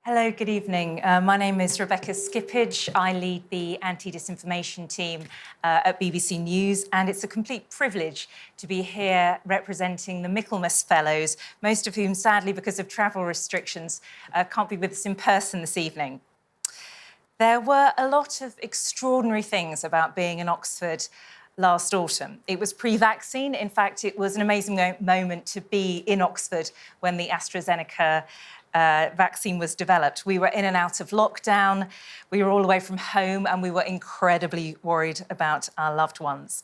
Hello, good evening. My name is Rebecca Skippage. I lead the Anti-Disinformation team at BBC News, and it's a complete privilege to be here representing the Michaelmas Fellows, most of whom, sadly, because of travel restrictions, can't be with us in person this evening. There were a lot of extraordinary things about being in Oxford last autumn. It was pre-vaccine. In fact, it was an amazing moment to be in Oxford when the AstraZeneca vaccine was developed. We were in and out of lockdown, we were all away from home, and we were incredibly worried about our loved ones.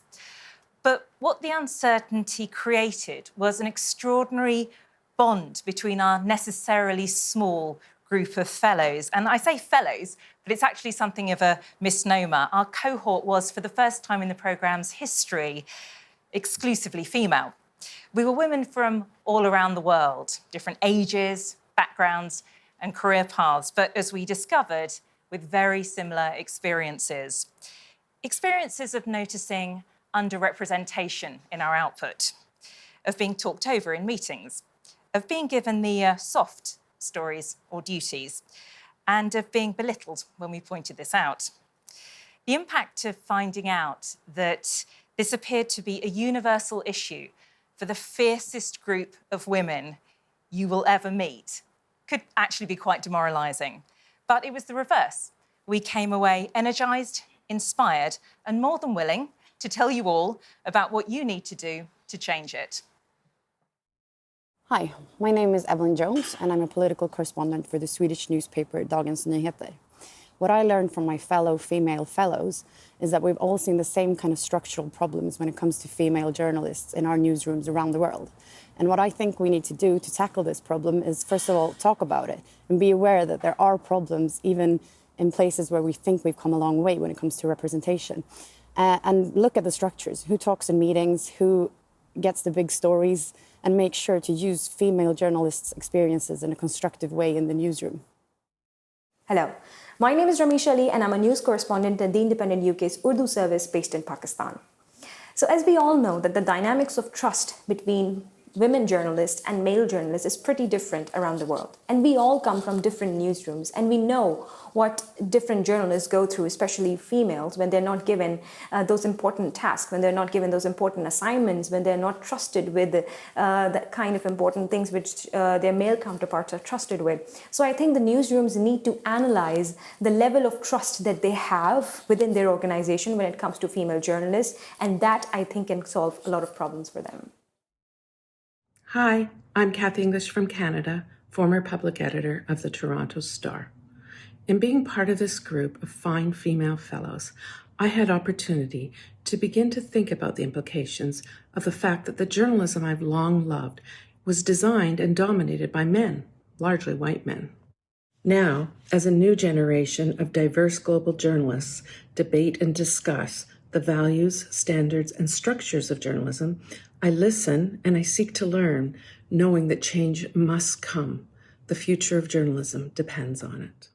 But what the uncertainty created was an extraordinary bond between our necessarily small group of fellows. And I say fellows, but it's actually something of a misnomer. Our cohort was, for the first time in the programme's history, exclusively female. We were women from all around the world, different ages, backgrounds and career paths, but as we discovered, with very similar experiences. Experiences of noticing underrepresentation in our output, of being talked over in meetings, of being given the soft stories or duties, and of being belittled when we pointed this out. The impact of finding out that this appeared to be a universal issue for the fiercest group of women you will ever meet could actually be quite demoralising. But it was the reverse. We came away energised, inspired, and more than willing to tell you all about what you need to do to change it. Hi, my name is Evelyn Jones, and I'm a political correspondent for the Swedish newspaper Dagens Nyheter. What I learned from my fellow female fellows is that we've all seen the same kind of structural problems when it comes to female journalists in our newsrooms around the world. And what I think we need to do to tackle this problem is, first of all, talk about it and be aware that there are problems even in places where we think we've come a long way when it comes to representation. And look at the structures, who talks in meetings, who gets the big stories, and make sure to use female journalists' experiences in a constructive way in the newsroom. Hello, my name is Ramisha Ali and I'm a news correspondent at the Independent UK's Urdu service based in Pakistan. So as we all know that the dynamics of trust between women journalists and male journalists is pretty different around the world. And we all come from different newsrooms and we know what different journalists go through, especially females, when they're not given those important tasks, when they're not given those important assignments, when they're not trusted with the kind of important things which their male counterparts are trusted with. So I think the newsrooms need to analyze the level of trust that they have within their organization when it comes to female journalists, and that I think can solve a lot of problems for them. Hi, I'm Cathy English from Canada, former public editor of the Toronto Star. In being part of this group of fine female fellows, I had opportunity to begin to think about the implications of the fact that the journalism I've long loved was designed and dominated by men, largely white men. Now, as a new generation of diverse global journalists debate and discuss the values, standards, and structures of journalism, I listen and I seek to learn, knowing that change must come. The future of journalism depends on it.